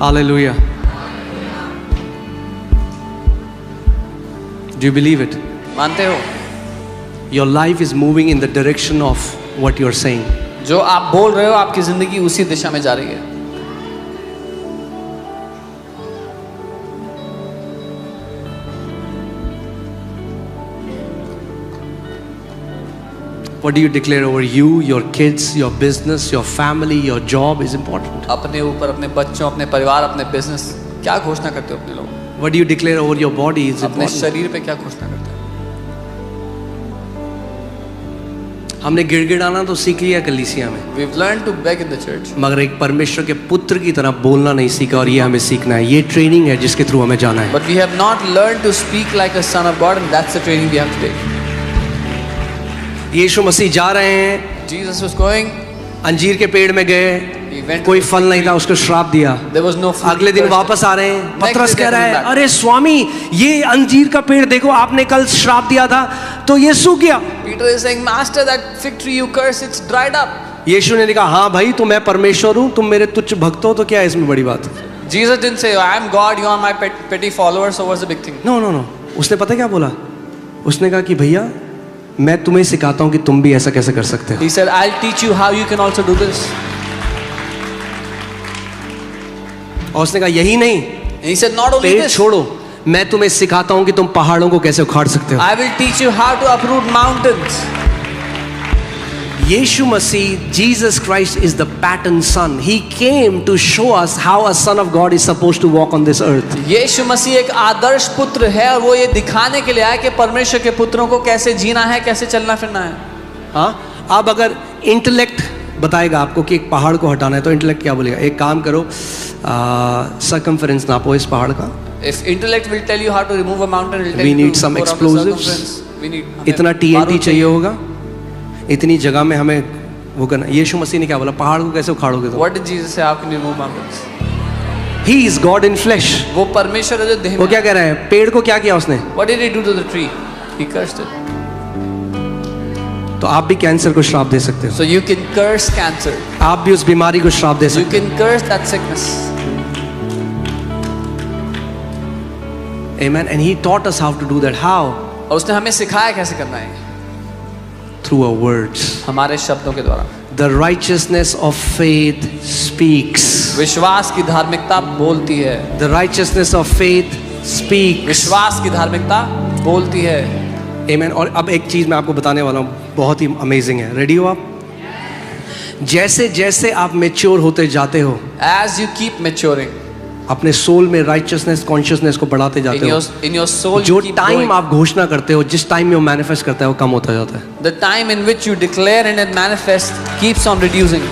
Hallelujah. Do you believe it? मानते हो? Your life is moving in the direction of what you are saying. जो आप बोल रहे हो आपकी जिंदगी उसी दिशा में जा रही है. What do you declare over you, your kids, your business, your family, your job is important. अपने ऊपर, अपने बच्चों, अपने परिवार, अपने बिजनेस, क्या घोषणा करते हो अपने लोग? What do you declare over your body is अपने important. शरीर पे क्या घोषणा करते हो? हमने गिड़गिड़ाना तो सीख लिया कलीसिया में, We've learned to beg in the church. मगर एक परमेश्वर के पुत्र की तरह बोलना नहीं सीखा, और ये हमें सीखना है. ये ट्रेनिंग है जिसके थ्रू हमें जाना है. But we have not learned to speak like a son of God, and that's the training we have to take. यीशु मसीह जा रहे हैं, Jesus was going. अंजीर के पेड़ में गए, He went. कोई फल नहीं था, उसको श्राप दिया. There was no fruit. अगले दिन वापस आ रहे हैं, पतरस कह रहा है, अरे स्वामी ये अंजीर का पेड़ देखो, आपने कल श्राप दिया था तो ये सूख गया. Peter is saying, Master, that fig tree you curse, it's dried up. यीशु ने कहा, हाँ भाई, तो मैं परमेश्वर हूँ, तुम मेरे तुच्छ भक्त हो, तो क्या है इसमें बड़ी बात? Jesus didn't say, I am God, you are my petty followers, so what's the big thing? No no no. उसने पता क्या बोला? उसने कहा कि भैया मैं तुम्हें सिखाता हूँ कि तुम भी ऐसा कैसे कर सकते हो. He said, I'll teach you how you can also do this. और उसने कहा यही नहीं, And he said, not only पेड़ this, छोड़ो, मैं तुम्हें सिखाता हूँ कि तुम पहाड़ों को कैसे उखाड़ सकते हो. I will teach you how to uproot mountains. Yeshu Masih, Jesus Christ is the pattern son. He came to show us how a son of God is supposed to walk on this earth. यीशु मसीह एक आदर्श पुत्र है और वो ये दिखाने के लिए आया कि परमेश्वर के पुत्रों को कैसे जीना है, कैसे चलना फिरना है. हाँ, अब अगर इंटेलेक्ट बताएगा आपको कि एक पहाड़ को हटाना है, तो इंटेलेक्ट क्या बोलेगा? एक काम करो, सर्कमफेरेंस नापो इस पहाड़ का. If intellect will tell you how to remove a mountain, it will tell We you need to some go around the explosives. circumference. We need इतना TNT चाहिए होगा, इतनी जगह में हमें वो करना. यीशु मसीह ने क्या बोला? पहाड़ को कैसे उखाड़ोगे? तो What did Jesus say? How can you remove mountains? He is God in flesh. वो परमेश्वर है जो देह वो में. क्या कह रहा है? पेड़ को क्या किया उसने? What did he do to the tree? He cursed it. तो आप भी कैंसर को श्राप दे सकते हो. So you can curse cancer. आप भी उस बीमारी को श्राप दे You सकते can curse that sickness. हो. Amen. And he taught us how to do that. How? और उसने हमें सिखाया कैसे करना है. Through our words. हमारे शब्दों के द्वारा. The righteousness of faith speaks. विश्वास की धार्मिकता बोलती है. The righteousness of faith speaks. विश्वास की धार्मिकता बोलती है. Amen. और अब एक चीज मैं आपको बताने वाला हूँ, बहुत ही अमेजिंग है. रेडी हो आप? जैसे जैसे आप मैच्योर होते जाते हो, As you keep maturing अपने सोल में राइचियसनेस, कॉन्शियसनेस को बढ़ाते जाते हो, in your soul, जो you keep टाइम growing. आप घोषणा करते हो, जिस टाइम में वो मैनिफेस्ट करता है, वो कम होता जाता है. The time in which you declare and it manifests keeps on reducing.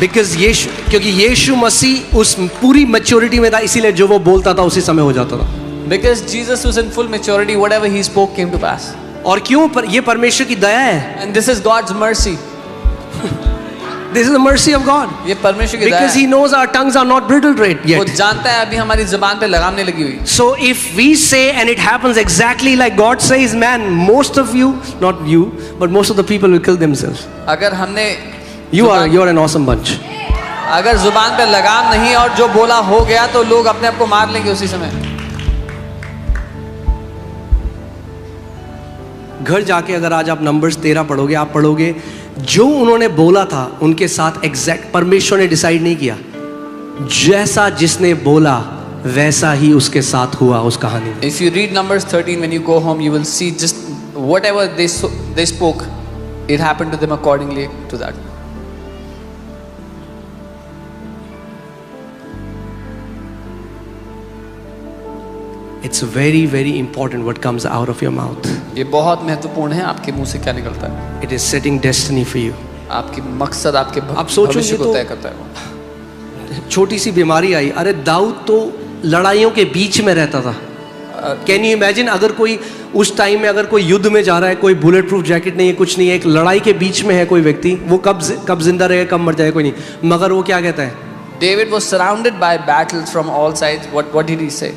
Because क्योंकि यीशु मसीह उस पूरी मैच्योरिटी में था, इसीलिए जो वो बोलता था उसी समय हो जाता था. Because Jesus was in full maturity, whatever he spoke came to pass. और क्यों? ये परमेश्वर की दया है. And this is God's mercy. This is the mercy of God. ये परमेश्वर की दया Because He है. knows our tongues are not brittle वो yet. जानता है अभी हमारी जुबान पे लगाम नहीं लगी हुई. So if we say and it happens exactly like God says, man, most of you, not you, but most of the people will kill themselves. अगर हमने You're an awesome bunch. अगर जुबान पे लगाम नहीं और जो बोला हो गया तो लोग अपने आप को मार लेंगे उसी समय. घर जाके अगर आज आप नंबर्स 13 पढ़ोगे, आप पढ़ोगे जो उन्होंने बोला था उनके साथ एग्जैक्ट परमेश्वर ने डिसाइड नहीं किया, जैसा जिसने बोला वैसा ही उसके साथ हुआ उस कहानी में. If you read Numbers 13 when you go home, you will see just whatever they spoke, it happened to them accordingly to that. It's very very important what comes out of your mouth. ये बहुत महत्वपूर्ण है आपके मुंह से क्या निकलता है. It is setting destiny for you. आपकी मकसद आपके आप सोचोगे भविष्य को तो- तय करता है वो. छोटी सी बीमारी आई, अरे दाऊद तो लड़ाइयों के बीच में रहता था. कैन यू इमेजिन अगर कोई उस टाइम में अगर कोई युद्ध में जा रहा है, कोई बुलेट प्रूफ जैकेट नहीं है, कुछ नहीं है, एक लड़ाई के बीच में है कोई व्यक्ति, वो कब जिंदा रहेगा, कब मर जाएगा कोई नहीं, मगर वो क्या कहता है? David was surrounded by battles from all sides. What did he say?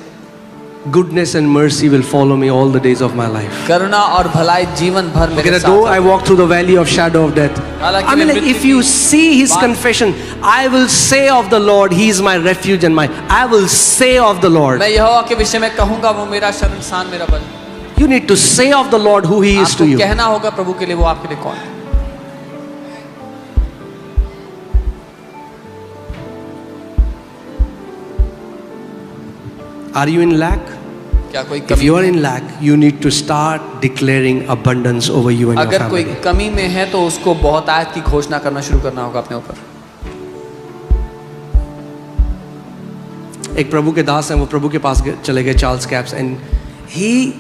goodness and mercy will follow me all the days of my life. करुणा और भलाई जीवन भर Okay, मेरे that साथ though I है। walk through the valley of shadow of death. हालांकि I mean, मैं like, मृत्यु if you की see his बात- confession, I will say of the Lord, he is my refuge and my. I will say of the Lord. मैं यहोवा के विषय में कहूंगा वो मेरा शरणस्थान मेरा बल। You need to say of the Lord who he is to आपको you. कहना होगा प्रभु के लिए वो आपके लिए कौन है। Are you in lack? क्या कोई If कमी you are है? in lack, you need to start declaring abundance over you and your अगर कोई family. कमी में है तो उसको बहुत आयत की घोषणा करना शुरू करना होगा अपने ऊपर। एक प्रभु के दास हैं, वो प्रभु के पास चले गए, Charles Capps, and he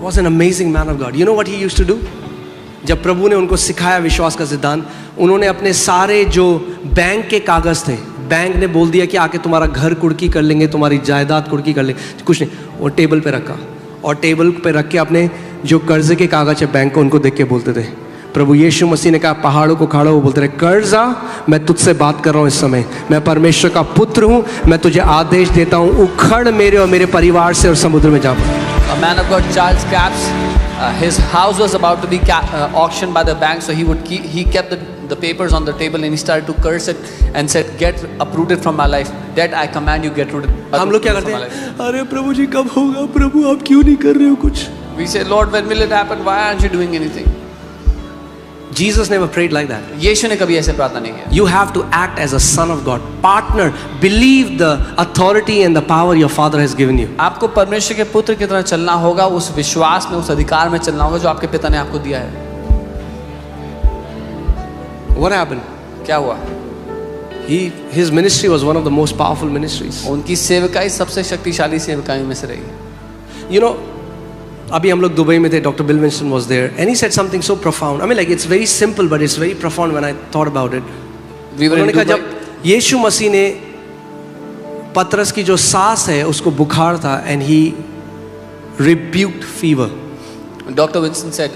was an amazing man of God. You know what he used to do? जब प्रभु ने उनको सिखाया विश्वास का सिद्धांत, उन्होंने अपने सारे जो बैंक के कागज थे, बैंक ने बोल दिया कि आके तुम्हारा घर कुर्की कर लेंगे, तुम्हारी जायदाद कुर्की कर लेंगे, कुछ नहीं, वो टेबल पे रखा और टेबल पे रख के अपने जो कर्जे के कागज है बैंक को, उनको देख के बोलते थे. प्रभु यीशु मसीह ने कहा पहाड़ों को खाड़ो, वो बोलते रहे कर्जा, मैं तुझसे बात कर रहा हूँ इस समय, मैं परमेश्वर का पुत्र हूँ, मैं तुझे आदेश देता हूँ, उखड़ मेरे और मेरे परिवार से और समुद्र में जा. A man of God, Charles Capps, his house was about to be auctioned by the bank, so he kept the papers on the table and he started to curse it and said, "Get uprooted from my life. That I command you, get rooted." हम लोग क्या करते हैं? अरे प्रभु जी कब होगा? प्रभु आप क्यों नहीं कर रहे हो कुछ? We say, Lord, when will it happen? Why aren't you doing anything? Jesus never prayed like that. यीशु ने कभी ऐसे प्रार्थना नहीं किया। You have to act as a son of God. Partner, believe the authority and the power your father has given you. आपको परमेश्वर के पुत्र की तरह चलना होगा, उस विश्वास में, उस अधिकार में चलना होगा जो आपके पिता ने आपको दिया है। What happened? क्या हुआ? His ministry was one of the most powerful ministries. उनकी सेवकाई सबसे शक्तिशाली सेवकाइयों में से रही। You know, अभी हम लोग दुबई में थे, Dr. Bill Winston was there, and he said something so profound. I mean, like it's very simple, but it's very profound when I thought about it. उन्होंने कहा जब यीशु मसीह ने पतरस की जो सांस है उसको बुखार था, and he rebuked fever. Dr. Winston said,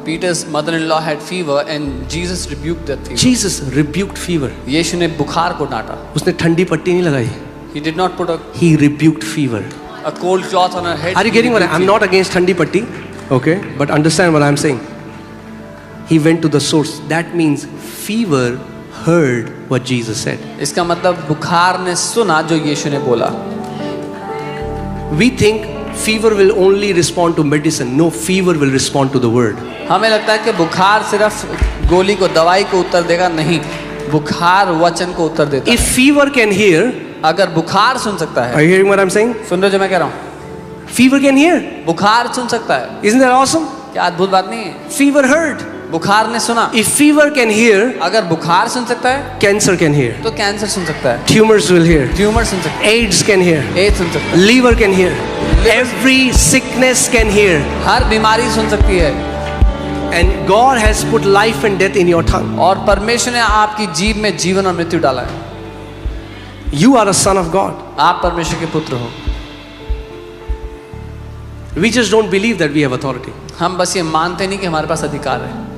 Peter's mother-in-law had fever and Jesus rebuked that fever. Jesus rebuked fever. यीशु ने बुखार को डांटा। उसने ठंडी पट्टी नहीं लगाई. He did not put He rebuked fever. a cold cloth on her head. Are you getting what I'm not against ठंडी पट्टी, okay? But understand what I'm saying. He went to the source. That means fever heard what Jesus said. इसका मतलब बुखार ने सुना जो यीशु ने बोला। We think fever will only respond to medicine. No, fever will respond to the word. हमें लगता है कि बुखार सिर्फ गोली को, दवाई को उत्तर देगा, नहीं, बुखार वचन को उत्तर देता है। If fever can hear, अगर बुखार सुन सकता are है, you hearing what I'm saying? सुन रहे हो जो मैं कह रहा हूँ? Fever can hear. बुखार सुन सकता है। Isn't that awesome? क्या अद्भुत बात नहीं है? Fever heard. बुखार ने सुना। If fever can hear, अगर बुखार सुन सकता है cancer can hear. तो कैंसर सुन सकता है, Tumors will hear. ट्यूमर सुन सकता AIDS can hear. है, एड्स सुन सकता है, Liver can hear. Every sickness can hear. हर बीमारी सुन सकती है। And God has put life and death in your tongue. और परमेश्वर ने आपकी जीभ में जीवन और मृत्यु डाला है। You are a son of God. आप परमेश्वर के पुत्र हो। We just don't believe that we have authority. हम बस ये मानते नहीं कि हमारे पास अधिकार है।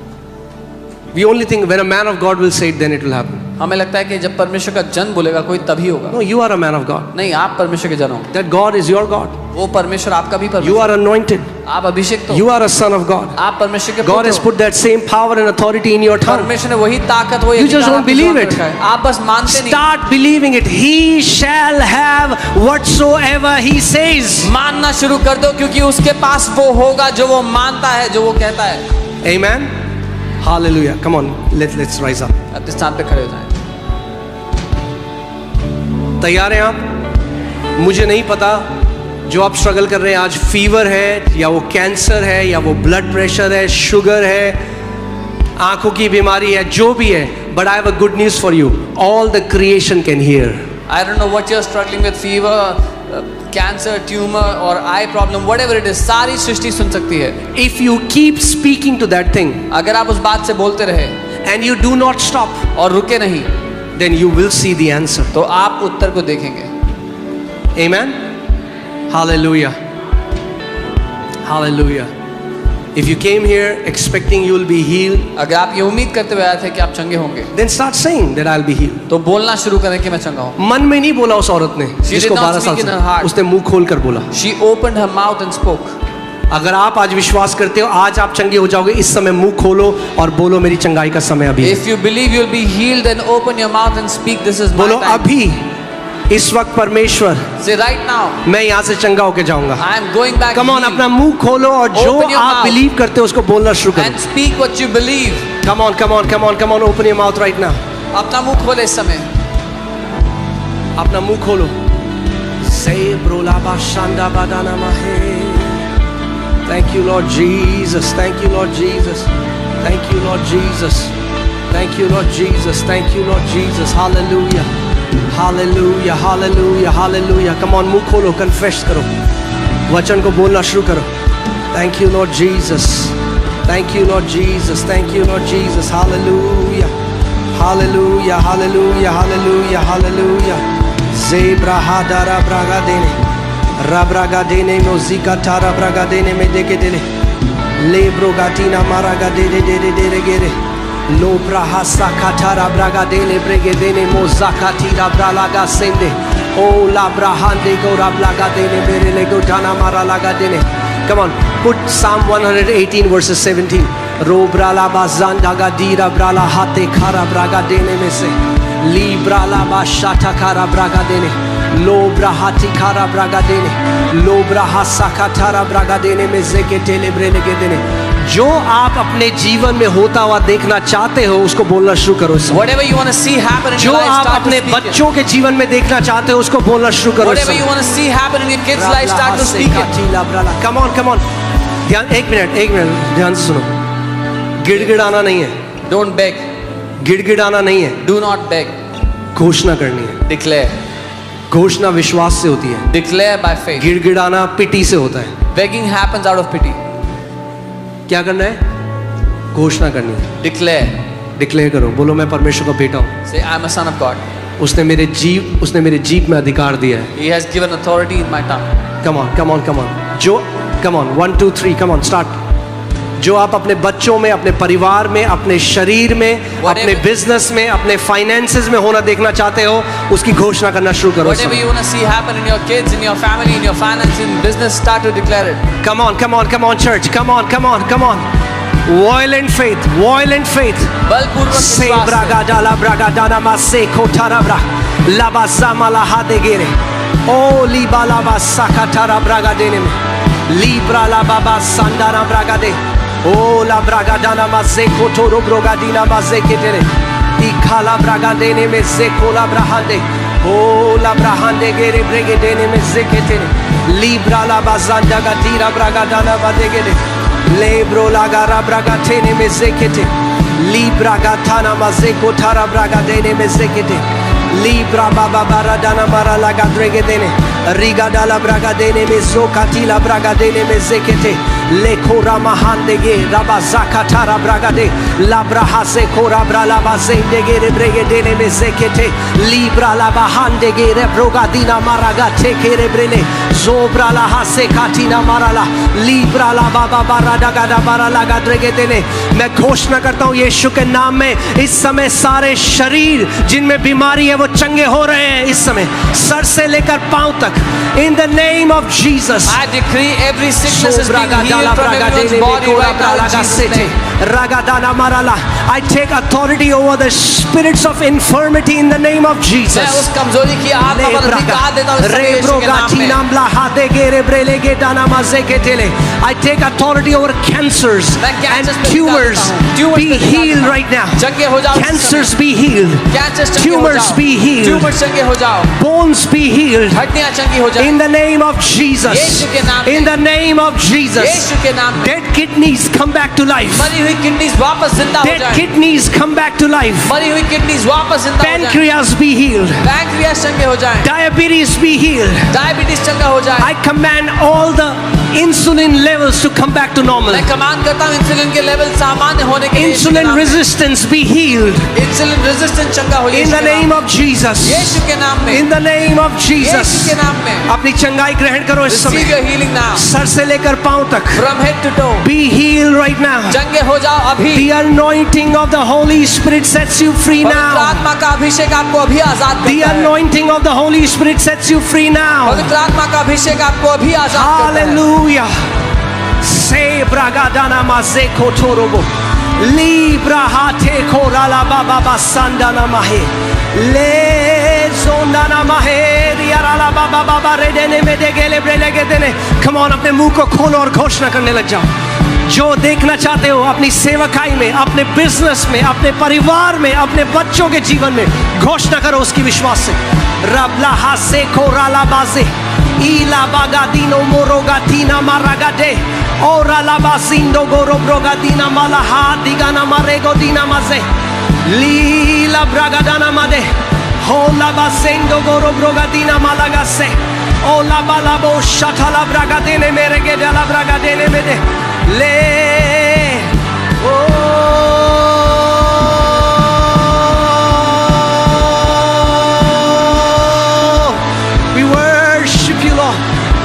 We only think when a man of God will say it, then it will happen. हमें लगता है कि जब परमेश्वर का जन बोलेगा कोई तभी होगा। No, you are a man of God. नहीं, आप परमेश्वर के जन हो। That God is your God. वो परमेश्वर आपका भी You परमेश्वर, are anointed. आप अभिषेक तो, You are a son of God. आप परमेश्वर के God पुत्र has हो। put that same power and authority in your tongue. परमेश्वर ने वही ताकत, वही You just अधिकार don't आपकी believe जुबान it. पर रखा है। आप बस मानते नहीं। Start believing it. He shall have whatsoever he says. मानना शुरू कर दो, क्योंकि उसके पास वो होगा जो वो मानता है, जो वो कहता है। Amen. Hallelujah. Come on, let's rise up. अपने स्थान पे खड़े हो जाएं। तैयार हैं आप? मुझे नहीं पता जो आप स्ट्रगल कर रहे हैं आज, फीवर है या वो कैंसर है या वो ब्लड प्रेशर है, शुगर है, आंखों की बीमारी है, जो भी है, but I have a good news for you. All the creation can hear. I don't know what you're struggling with, fever, cancer, tumor or eye problem, whatever it is, सारी सृष्टि सुन सकती है। If you keep speaking to that thing अगर आप उस बात से बोलते रहे and you do not stop, और रुके नहीं, then you will see the answer. तो आप उत्तर को देखेंगे। Amen. Hallelujah. Hallelujah. If you came here expecting you will be healed, अगर आप ये उम्मीद करते हुए आए थे कि आप चंगे होंगे, then start saying that I'll be healed. तो बोलना शुरू करें कि मैं चंगा हूँ। मन में नहीं बोला उस औरत ने, She जिसको did not 12 साल speak in her से, heart. उसने मुंह खोल कर बोला। She opened her mouth and spoke. अगर आप आज विश्वास करते हो आज आप चंगे हो जाओगे, इस समय मुंह खोलो और बोलो मेरी चंगाई का समय अभी है। If you believe you'll be healed, then open your mouth and speak. This is my बोलो time. अभी इस वक्त परमेश्वर Say right now, मैं यहाँ से चंगा होके जाऊंगा। I am going back. Come on, healed. अपना मुंह खोलो और जो Open your आप mouth. बिलीव करते हो उसको बोलना शुरू करो। And speak what you believe. Come on come on come on come on, open your mouth right now. अपना मुंह खोले इस समय। अपना मुंह खोलो। से ब्रोला बाशांदा बादाना माहे। Thank you Lord Jesus, thank you Lord Jesus, thank you Lord Jesus, thank you Lord Jesus, thank you Lord Jesus, hallelujah, hallelujah, hallelujah, hallelujah. Come on, मुंह खोलो, confess करो, वचन को बोलना शुरू करो। Thank you Lord Jesus, thank you Lord Jesus, thank you Lord Jesus, hallelujah, hallelujah, hallelujah, hallelujah, hallelujah. Zebra hadara braga dene. Rabraga dene mozika tara braga dene me deke dele lebro gatina maraga dede dede dede gere lo brahasa katara braga dele brege dene mozaka tira bralaga sende o la brahande go rablaga dene mere lego dana mara laga dene. Come on, put Psalm 118 verses 17. ro brala bazanda gadira brala hate khara braga dene me se libra la bashata kara braga dene लोब्रा हाथी खारा Braga देने लोब्रा हासा खारा Braga देने में जेके टेलेब्रे लगे देने। जो आप अपने जीवन में होता हुआ देखना चाहते हो उसको बोलना शुरू करो। Whatever you want to see happen in जो your life, आप start to अपने speak it. बच्चों के जीवन में देखना चाहते हो उसको बोलना शुरू करो। Whatever you want to see happen in your kids' life, start to speak it. Come on, come on. ध्यान, एक मिनट ध्यान से सुनो। गिड़गिड़ाना नहीं है, Don't beg. गिड़गिड़ाना नहीं है, Do not beg. घोषणा करनी है। Declare. घोषणा विश्वास से होती है, Declare by faith. गिड़गिड़ाना पिटी से होता है। Begging happens out of pity. क्या करना है? घोषणा करनी है। Declare. डिक्लेयर करो, बोलो मैं परमेश्वर का बेटा हूँ। Say, I'm a son of God. उसने मेरे जीभ में अधिकार दिया है। He has given authority in my tongue. Come on come on come on, जो come on 1 2 3 come on start. जो आप अपने बच्चों में, अपने परिवार में, अपने शरीर में, अपने बिजनेस में, अपने फाइनेंसेस में होना देखना चाहते हो उसकी घोषणा करना शुरू करो। Whatever you want to see happen in your kids, in your family, in your finance, in business, start to declare it. Come on, come on, come on, church. Come on, come on, come on. Violent faith, violent faith. बलपूर्वक Se विश्वास से। braga dala braga dana mase kotarabra. Laba zamala hadegere. Oh liba laba sakatara braga dene me. Libra la baba sandana braga de. Oh la braga dana mase kotoro braga dina mase ketere. Ikhala braga dene me se kola brahande. Oh la brahande gere brege dene me se ketere. Libra la bazanda gatira braga dana badegere. Lebro la gara braga tene me se kete. Libra gatana mase kotara braga dene me se kete. Libra baba baradana mara la gadrege dene. Riga dala braga dene me zokatila braga dene me zekete. Le kora mahandege raba zakatara braga de. Labra hase kora brala bazendege re brege dene me zekete. Libra la bahandege re broga dina maraga teke re brele. Zobra la hase katina marala. Libra la baba baradaga da barala gadrege dene. मैं घोषणा करता हूँ यीशु के नाम में इस समय सारे शरीर जिनमें बीमारी है वो चंगे हो रहे हैं इस समय, सर से लेकर पांव तक। In the name of Jesus. I decree every sickness is being healed from everyone's body right now in Jesus' name. Ragadana marala. I take authority over the spirits of infirmity in the name of मैं Jesus. उस कमजोरी की आत्मा पर अधिकार देता हूँ इस समय यीशु के नाम में। I take authority over cancers मैं and cancers पे tumors. अधिकार देता हूँ। Be healed right now. चंगे हो जाओ इस Cancers समय। be healed. Cancers चंगे हो Tumors जाओ। be healed. Tumors चंगे हो जाओ। Bones be healed. हड्डियाँ चंगी हो जाओ। In the name of Jesus. यीशु के नाम में। In the name of Jesus. यीशु के नाम में। Dead kidneys come back to life. मरी हुई किडनीज वापस जिंदा हो Dead जाएं। kidneys come back to life. मरी हुई किडनीज वापस जिंदा हो जाएं। Pancreas be healed. पैंक्रियास चंगे हो जाएं। Diabetes be healed. डायबिटीज चंगा हो जाए। I command all the insulin levels to come back to normal. मैं कमांड करता हूँ इंसुलिन के लेवल सामान्य होने के लिए। Insulin resistance be healed insulin resistance चंगा हो in the name of Jesus. यीशु के नाम में। In the name of Jesus. यीशु के नाम में। अपनी चंगाई ग्रहण करो इस Receive समय। your healing now. सर से लेकर पांव तक। From head to toe. Be healed right now. चंगे हो जाओ अभी। The anointing of the Holy Spirit sets you free पवित्र now. आत्मा का अभिषेक आपको अभी आजाद The करता है। anointing of the Holy Spirit sets you free now. पवित्र आत्मा का अभिषेक आपको अभी आजाद करता है। Hallelujah. Se bragadana maze kotorobo. Libra hate korala baba basandana mahe. Le zondana mahe riarala baba baba redene medegele brelegedene. Come on, अपने मुंह को खोलो और घोषणा करने लग जाओ। जो देखना चाहते हो अपनी सेवकाई में, अपने बिजनेस में, अपने परिवार में, अपने बच्चों के जीवन में, घोषणा करो उसकी विश्वास से। रबला हासे कोराला बाजे इला बागादीनो मोरोगातीना मारागादे ओरा लाबासिंदो गोरोब्रोगादीना मालाहा दिगाना मारेगोदीना माजे लीला ब्रागादाना मादे होला बासेंदो गोरोब्रोगादीना मालागासे ओला बालाबो शाथाला ब्रागादेने मेरेगेदाला ब्रागादेने मेदे ले we worship you Lord,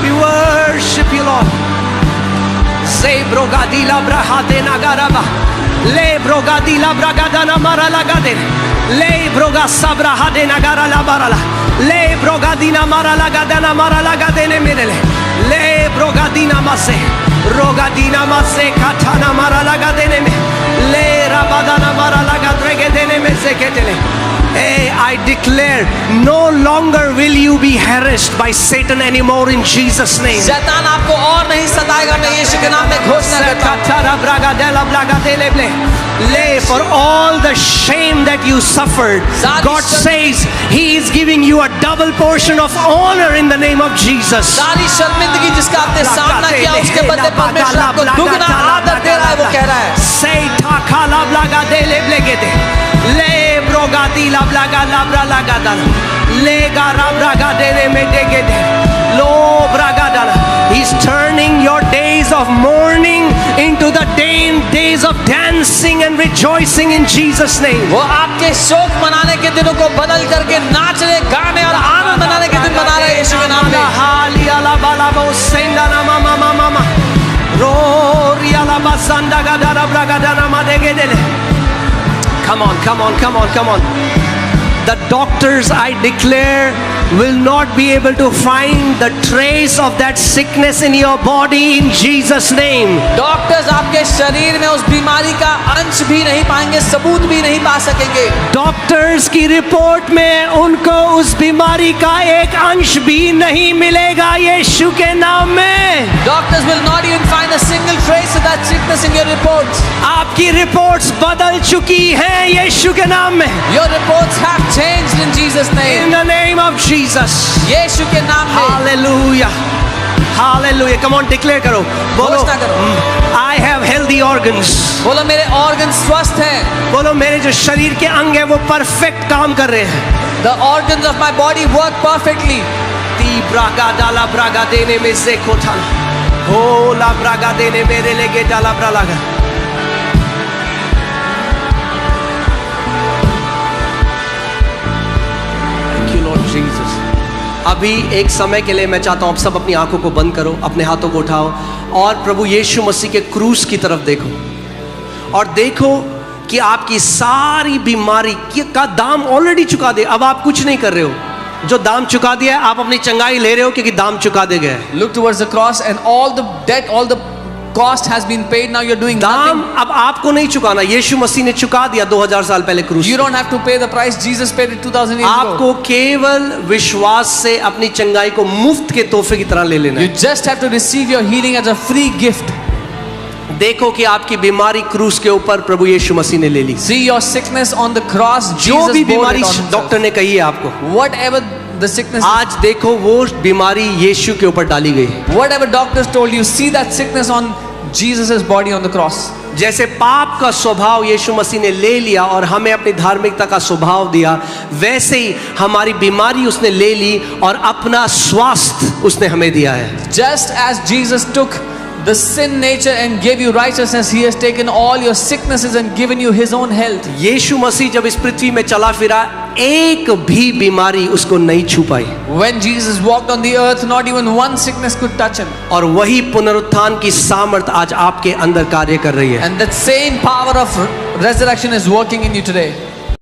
we worship you Lord. Se brogadila brahate nagaraba le brogadila bragadana maralagade le broga sabrahade nagara la barala le brogadina maralagadana maralagadene medele le brogadina mase rogadina mase katana maralagadene me le rabadana maralagadregedene me seketele. Hey, I declare, no longer will you be harassed by Satan anymore in Jesus' name. शैतान आपको और नहीं सताएगा। मैं यीशु के नाम में घोषणा करता हूँ। For all the shame that you suffered, God says He is giving you a double portion of honor in the name of Jesus. सारी शर्मिंदगी जिसका आपने सामना किया उसके बदले परमेश्वर आपको दुगना आदर दे रहा है। वो कह रहा है Say takala blaga dele blegede le brogadi la blaga labra lagada le gara braga dele medegede lo braga dala. He's turning your days of mourning into the days of dancing and rejoicing in Jesus' name. वो आपके शोक मनाने के दिनों को बदल करके नाचने गाने और आनंद मनाने के दिन बना रहे हैं यीशु के नाम में। Come on, come on, come on, come on. The doctors, I declare, will not be able to find the trace of that sickness in your body in Jesus' name. Doctors आपके शरीर में उस बीमारी का अंश भी नहीं पाएंगे, सबूत भी नहीं पा सकेंगे। डॉक्टर्स की रिपोर्ट में उनको उस बीमारी का एक अंश भी नहीं मिलेगा यीशु के नाम में। Doctors will not even find a single trace of that sickness in your reports. आपकी रिपोर्ट्स बदल चुकी हैं यीशु के नाम में। Your reports have changed in Jesus' name. In the name of Jesus. यीशु के नाम में। Hallelujah. Hallelujah. Come on, declare करो। बोलो। घोषणा करो। I have healthy organs. बोलो मेरे organs स्वस्थ हैं। बोलो मेरे जो शरीर के अंग हैं वो परफेक्ट काम कर रहे हैं। The organs of my body work perfectly. ती ब्रागा डाला ब्रागा देने में से कोठाला। हो ला ब्रागा देने मेरे लेके डाला Braga. Thank you Lord Jesus. अभी एक समय के लिए मैं चाहता हूं आप सब अपनी आंखों को बंद करो, अपने हाथों को उठाओ और प्रभु यीशु मसीह के क्रूस की तरफ देखो और देखो कि आपकी सारी बीमारी का दाम ऑलरेडी चुका दे। अब आप कुछ नहीं कर रहे हो, जो दाम चुका दिया है आप अपनी चंगाई ले रहे हो क्योंकि दाम चुका दे गए। Look towards the cross and all the debt, all the cost has been paid. Now you're doing दाम nothing. अब आपको नहीं चुकाना, यीशु मसीह ने चुका दिया 2000 साल पहले क्रूस। You don't have to pay the price. Jesus paid it 2000 years ago. आपको केवल विश्वास से अपनी चंगाई को मुफ्त के तोहफे की तरह ले लेना You है। just have to receive your healing as a free gift. देखो कि आपकी बीमारी क्रूस के ऊपर प्रभु यीशु मसीह ने ले ली। See your sickness on the cross. जो Jesus भी bore बीमारी it on himself. डॉक्टर ने कही है आपको, Whatever the sickness, आज देखो वो बीमारी यीशु के ऊपर डाली गई। whatever doctors told you, see that sickness on Jesus' body on the cross. जैसे पाप का स्वभाव यीशु मसीह ने ले लिया और हमें अपनी धार्मिकता का स्वभाव दिया, वैसे ही हमारी बीमारी उसने ले ली और अपना स्वास्थ्य उसने हमें दिया है। Just as Jesus took the sin nature and gave you righteousness, he has taken all your sicknesses and given you his own health. यीशु मसीह जब इस पृथ्वी में चला फिरा, एक भी बीमारी उसको नहीं छू पाई। When Jesus walked on the earth, not even one sickness could touch him. और वही पुनरुत्थान की सामर्थ आज आपके अंदर कार्य कर रही है। And that same power of resurrection is working in you today.